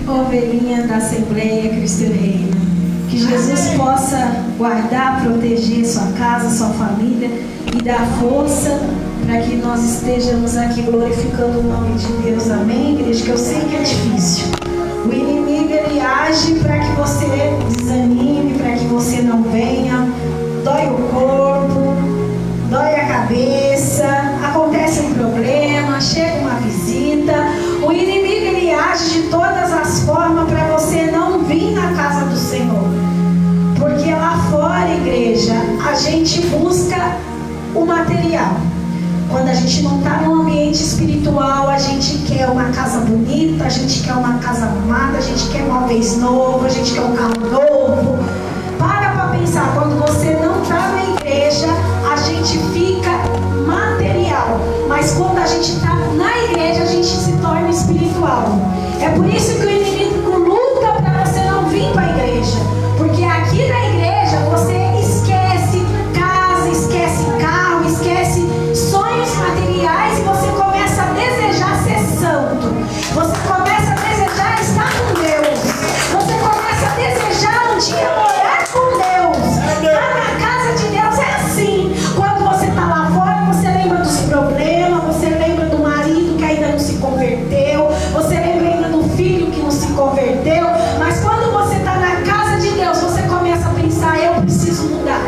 ovelhinha da Assembleia Cristo Reina. Que Jesus possa guardar, proteger sua casa, sua família e dar força para que nós estejamos aqui glorificando o nome de Deus. Amém, igreja? Que eu sei que é difícil. O inimigo, ele age para que você desanime, para que você não venha. Dói o corpo, dói a cabeça, acontece um problema, chega uma visita. O inimigo, ele age de todas as formas para você não vir na casa do Senhor. Porque lá fora, igreja, a gente busca o material. Quando a gente não está no ambiente espiritual, a gente quer uma casa bonita, a gente quer uma casa arrumada, a gente quer móveis novos, a gente quer um carro novo. Para pensar, quando você não está na igreja, a gente fica material. Mas quando a gente está na igreja, a gente se torna espiritual. É por isso que o inimigo luta para você não vir para a igreja. Porque aqui na igreja você esquece casa, esquece carro, esquece sonhos materiais e você começa a desejar ser santo. Você começa a desejar estar com Deus. Você começa a desejar um dia morar com Deus. Lá na casa de Deus é assim. Quando você está lá fora, você lembra dos problemas, você lembra do marido que ainda não se converteu, você lembra ainda do filho que não se converteu. Mas quando você está na casa de Deus, você começa a pensar: eu preciso mudar,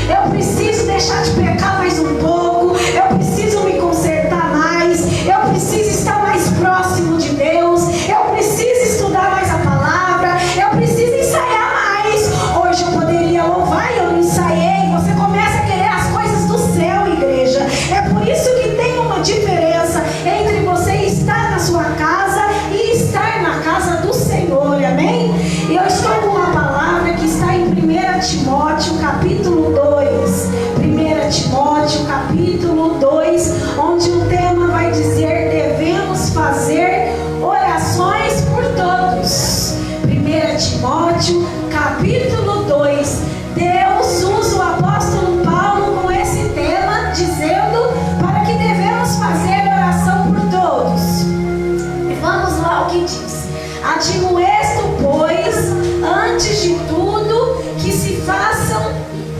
eu preciso deixar de pecar mais um pouco, eu preciso me consertar mais, eu preciso estar mais próximo de Deus, eu preciso estudar mais a palavra, eu preciso ensaiar mais. Hoje eu poderia louvar e eu não ensaiei. Você começa a querer as coisas do céu, igreja. É por isso que tem uma diferença entre você estar na sua casa e estar na casa do Senhor, amém? E eu estou com uma palavra que está em 1 Timóteo capítulo 2. 1 Timóteo capítulo 2, onde o tema vai dizer: devemos fazer orações por todos. 1 Timóteo capítulo 2. Deus usa o apóstolo Paulo com esse tema, dizendo para que devemos fazer oração por todos. E vamos lá o que diz: admoesto, pois, antes de tudo, que se façam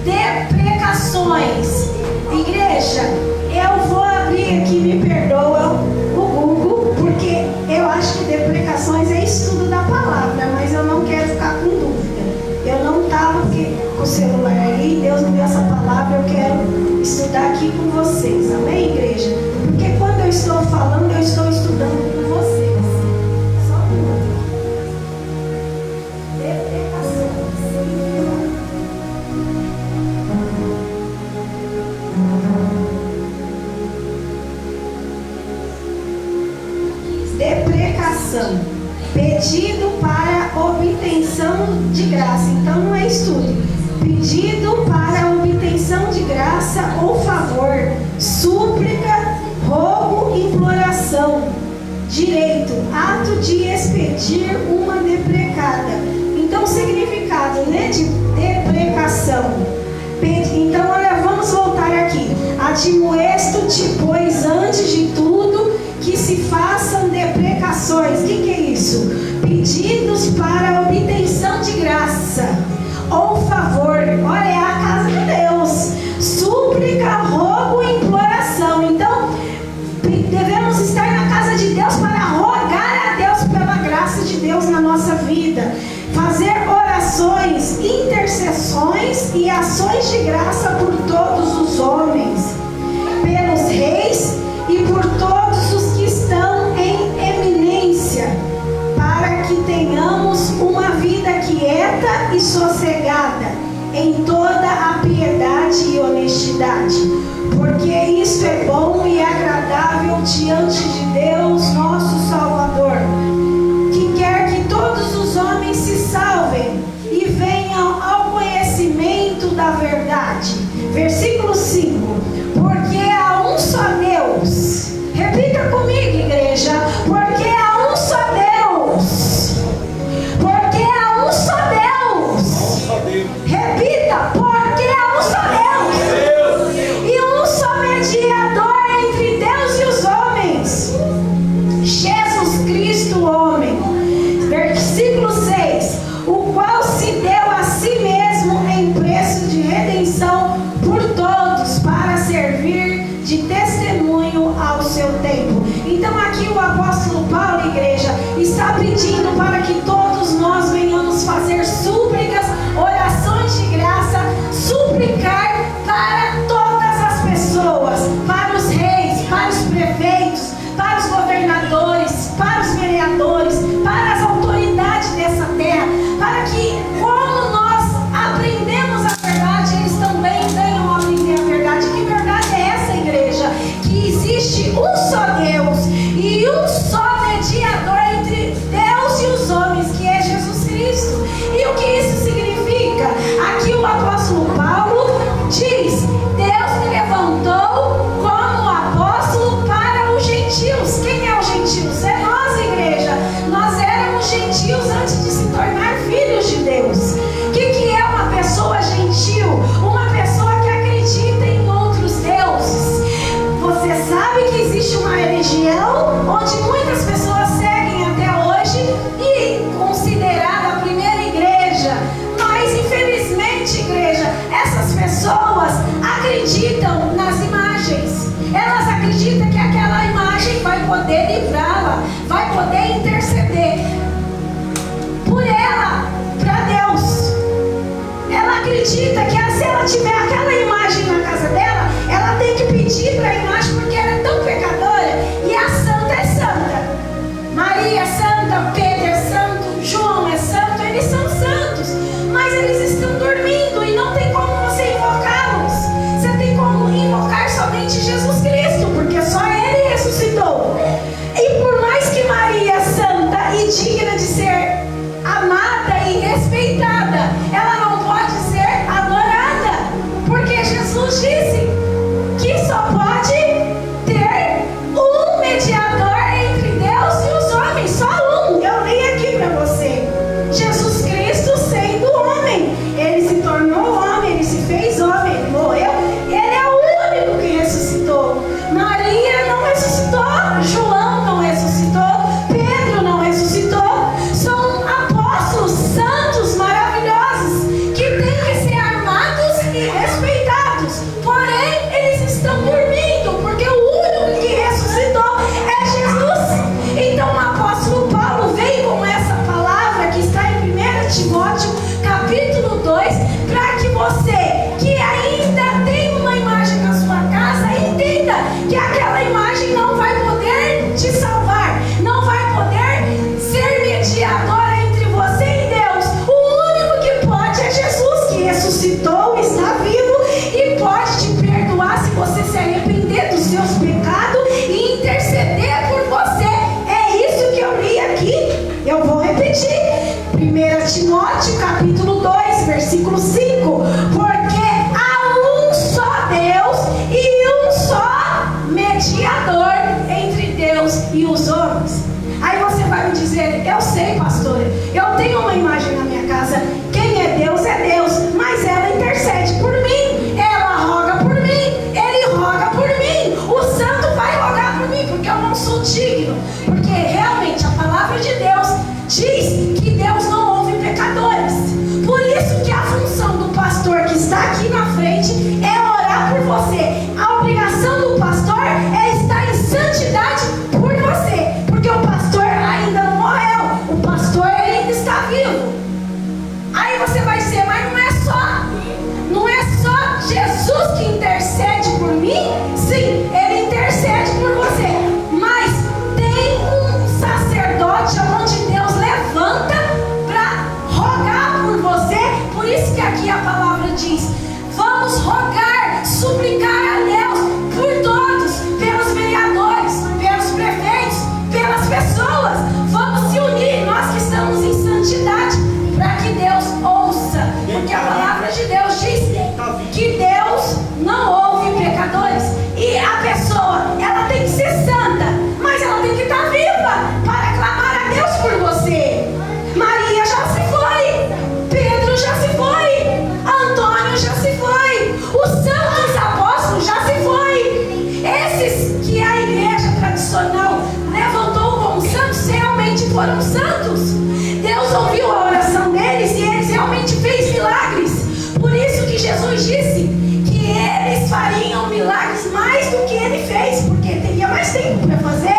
deprecações. Igreja, eu vou abrir aqui, me perdoa, o Google, porque eu acho que deprecações é estudo da palavra, mas eu não quero ficar com dúvida. Eu não estava com o celular aí, Deus me deu essa palavra, eu quero estudar aqui com vocês, amém, igreja? Porque quando eu estou falando, eu estou estudando com vocês. Só um minuto. Deprecação, pedido para obtenção de graça. Então não é estudo. Pedido para obtenção de graça ou favor, súplica, rogo, imploração, direito, ato de expedir uma deprecada. Então o significado, né, de deprecação. Então olha, vamos voltar aqui. Admoesto-te, pois, antes de tudo, que se façam deprecações. O que é isso? Pedidos para obtenção de graça ou favor. Olha, é a casa de Deus. Súplica, rogo e imploração. Então, devemos estar na casa de Deus para rogar a Deus pela graça de Deus na nossa vida. Fazer orações, intercessões e ações de graça por todos os homens, pelos reis e por todos os que estão em eminência, para que tenhamos uma vida quieta e sossegada, em toda a piedade e honestidade, porque isso é bom e agradável diante de Deus, nosso Salvador, que quer que todos os homens se salvem e venham ao conhecimento da verdade. Versículo 5: porque há um só Deus. Repita comigo, igreja: porque há um só Deus. Porque há um só Deus. Repita: porque há um só Deus. E um só mediador entre Deus e os homens, Jesus Cristo, o apóstolo Paulo, igreja, está pedindo para que todos nós venhamos fazer súplicas, orações de graça, suplicar para todas as pessoas, para os reis, para os prefeitos, para os governadores, para os vereadores, para as autoridades dessa terra, para que, como nós aprendemos a verdade, eles também venham a aprender a verdade. Que verdade é essa, igreja? Que existe um só Deus e um só mediador entre Deus e os homens, que é Jesus Cristo. E o que isso significa? Aqui o apóstolo Paulo diz: Deus me levantou como apóstolo para os gentios. Quem é os gentios? É nós, igreja. Nós éramos gentios antes de se tornar filhos de Deus. O que é uma pessoa gentil? Uma pessoa que acredita em outros deuses. Você sabe que existe uma religião onde muitas pessoas seguem até hoje e considerada a primeira igreja. Mas infelizmente, igreja, essas pessoas acreditam nas imagens. Elas acreditam que aquela imagem vai poder livrá-la, vai poder interceder por ela para Deus. Ela acredita que se ela tiver aquela imagem na casa dela, ela tem que pedir para a imagem, porque ela é tão pecadora. E a santa é santa. Maria é santa, Pedro é santo, João é santo, eles são santos. Mas eles estão dormindo e não tem como você invocá-los. Você tem como invocar somente Jesus Cristo, porque só Ele ressuscitou. E por mais que Maria é santa e digna de ser amada e respeitada, ela não pode ser adorada, porque Jesus disse que só pode ter um mediador entre Deus e os homens, só um. Eu li aqui para você. Jesus Cristo sendo homem, ele se tornou homem, ele se fez homem, ele morreu, ele é o único que ressuscitou. Maria não ressuscitou, João não ressuscitou, Pedro não ressuscitou. São apóstolos santos, maravilhosos, que têm que ser amados e respeitados. Porém, eles estão dormindo, porque o único que ressuscitou é Jesus. Então o apóstolo Paulo vem com essa palavra que está em 1 Timóteo capítulo 2, para que você que ainda tem uma imagem na sua casa, entenda que aquela imagem não vai poder te salvar, não vai poder ser mediadora entre você e Deus. O único que pode é Jesus, que ressuscitou, está vivo e pode te perdoar se você se arrepender dos seus pecados e interceder por você. É isso que eu li aqui. Eu vou repetir. 1 Timóteo capítulo 2, versículo 5. Porque há um só Deus e um só mediador entre Deus e os homens. Aí você vai me dizer: eu sei, pastora, eu tenho uma imagem na minha casa. Quem é Deus, mas ela intercede por mim, ela roga por mim, ele roga por mim, o santo vai rogar por mim, porque eu não sou digno. Porque realmente a palavra de Deus diz que Deus não ouve pecadores. Por isso que a função do pastor que está aqui na frente é orar por você. A obrigação do pastor é estar em santidade por você, porque o pastor ainda não morreu, o pastor ainda está vivo. Aí você vai dizer: mas não é só Jesus que intercede por mim? Sim, ele intercede por você, mas tem um sacerdote onde Deus levanta para rogar por você. Por isso que aqui a palavra diz: vamos rogar, suplicar a Deus por todos, pelos vereadores, pelos prefeitos, pelas pessoas. Vamos se unir, nós que estamos em santidade, para que Deus ouça, porque a palavra de Deus diz que Deus não ouve pecadores. E a pessoa, ela tem que ser santa, mas ela tem que estar viva para clamar a Deus por você. Maria já se foi, Pedro já se foi, Antônio já se foi, os santos apóstolos já se foi. Esses que a igreja tradicional levantou como santos realmente foram santos. Deus ouviu a oração deles e eles realmente fez milagres. Por isso que Jesus disse que eles fariam milagres mais do que ele fez, porque teria mais tempo para fazer.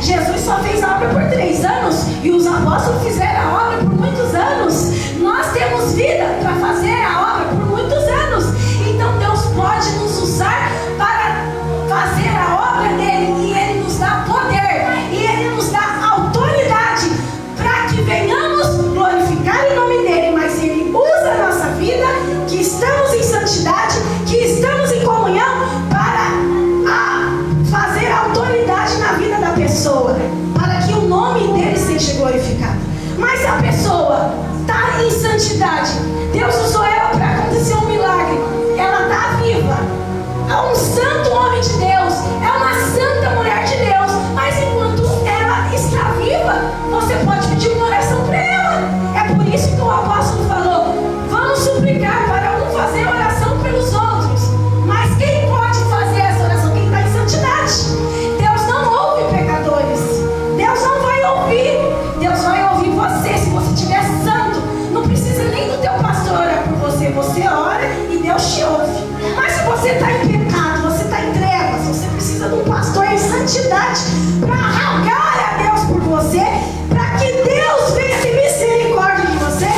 Jesus só fez a obra por 3 anos e os apóstolos fizeram a obra por muitos anos. Nós temos vida para fazer a obra por muitos anos. Então Deus pode nos usar para fazer a obra dele, e ele nos dá poder, e ele nos dá autoridade para que venhamos glorificar o nome dele. Mas ele usa a nossa vida, que estamos em santidade, que estamos em comunhão, para fazer autoridade na vida da pessoa, para que o nome dele seja glorificado. Mas se a pessoa está em santidade, Deus usou ela para acontecer um milagre, ela está viva, é um santo homem de Deus, é uma santa mulher de Deus, mas enquanto ela está viva, você pode pedir uma oração para ela. É por isso que o apóstolo falou: vamos suplicar para um fazer oração pelos outros. Mas quem pode fazer essa oração? Quem está em santidade. Deus não ouve pecadores, Deus não vai ouvir, Deus vai ouvir você. Se você estiver santo, não precisa nem do teu pastor orar por você, você ora e Deus te ouve. Mas se você está em pecado, você está em trevas, você precisa de um pastor em santidade para rogar a Deus por você, para que Deus venha ter misericórdia de você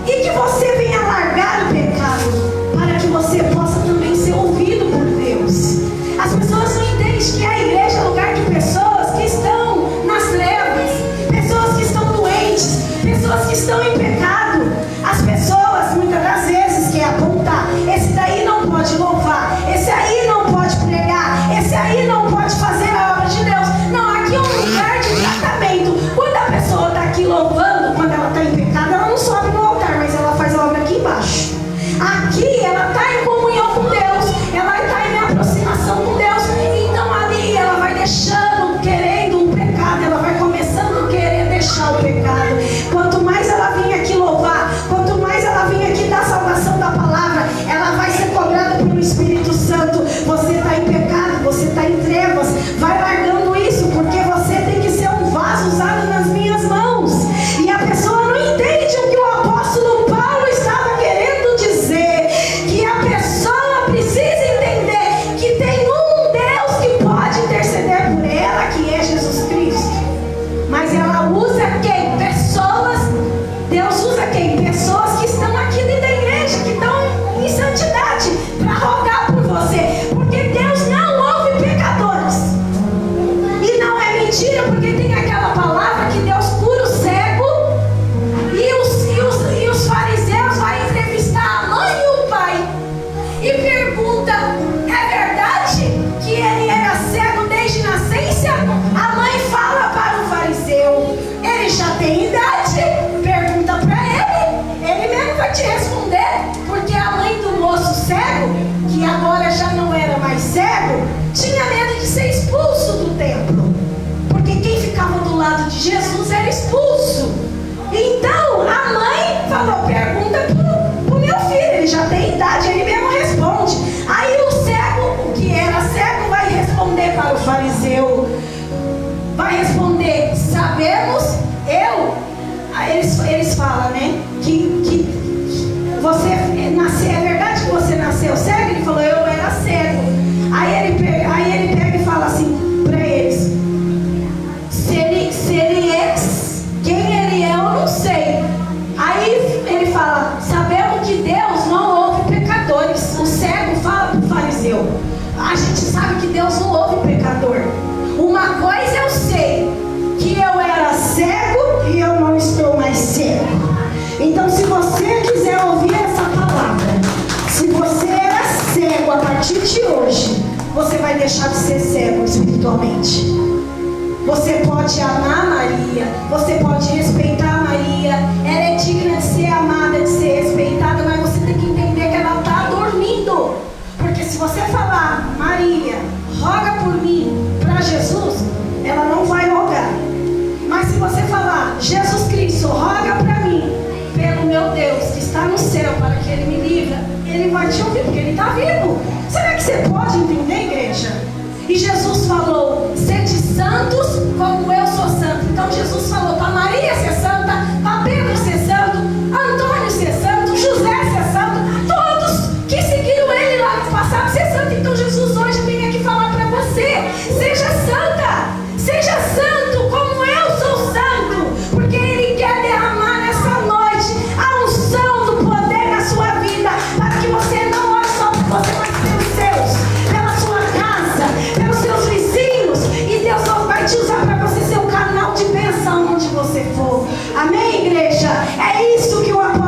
e que você venha largar o pecado, para que você possa também ser ouvido por Deus. As pessoas não entendem que a igreja é lugar de pessoas que estão nas trevas, pessoas que estão doentes, pessoas que estão em pecado. As pessoas muitas das vezes querem apontar: esse daí não pode louvar, esse aí não pode pregar, esse aí não pode fazer a obra de Deus. Não, aqui é um lugar de tratamento. Quando a pessoa está aqui louvando, quando ela está em pecado, ela não sobe no altar, mas ela faz a obra aqui embaixo. Aqui ela está em comunhão com Deus, ela está em aproximação com Deus. Então ali ela vai deixando, querendo um pecado, ela vai começando a querer deixar o pecado. Quanto mais ela vem aqui louvar, quanto mais ela vem aqui dar salvação da palavra, ela vai ser cobrada pelo Espírito Santo. Você está em pecado, você está em trevas, vai largando isso, porque você tem que ser um vaso usado nas minhas mãos. E a pessoa não entende o que o apóstolo Paulo estava querendo dizer, que a pessoa precisa entender que tem um Deus que pode interceder por ela, que é Jesus Cristo. Mas ela usa quem? Pessoas. Deus usa quem? Pessoas que estão aqui dentro da igreja, que estão em santidade, para rogar por você, porque Deus não ouve pecadores. E não é mentira, porque tem aquela palavra que Deus cura o cego, e os fariseus vão entrevistar a mãe e o pai e pergunta: é verdade que ele era cego desde nascença? A mãe fala para o fariseu: ele já tem idade, pergunta para ele mesmo vai te responder. Porque a mãe do moço cego, que agora já não era mais cego, tinha medo de ser expulso do templo, porque quem ficava do lado de Jesus era expulso. Então a mãe falou: pergunta para o meu filho, ele já tem idade, ele mesmo responde. Aí o cego, que era cego, vai responder para o fariseu, vai responder: sabemos, eles falam, né, que você nasceu, é verdade que você nasceu cego? Ele falou: eu era cego. Aí ele pega e fala assim para eles: quem ele é, eu não sei. Aí ele fala: sabemos que Deus não ouve pecadores. O cego fala para o fariseu: a gente sabe que Deus não ouve pecador. Uma coisa eu sei, que eu era cego e eu não estou mais cego. Então, se você quiser ouvir essa palavra, se você era cego a partir de hoje, você vai deixar de ser cego espiritualmente. Você pode amar Maria, você pode respeitar Maria, ela é digna de ser amada, de ser respeitada, mas você tem que entender que ela está dormindo. Porque se você falar: Maria, roga por mim para Jesus, ela não vai rogar. Mas se você falar: Jesus Cristo, roga para mim, pelo meu Deus que está no céu, para que Ele me livre, Ele vai te ouvir, porque Ele está vivo. Será que você pode entender, igreja? E Jesus falou: sede santos como eu sou santo. Então Jesus falou para Maria ser santa, para Pedro ser santo, Antônio ser santo, José ser santo, todos que seguiram ele lá no passado ser santo. Então Jesus hoje vem aqui falar para você: seja santa, seja santo, Amém, igreja? É isso que o apóstolo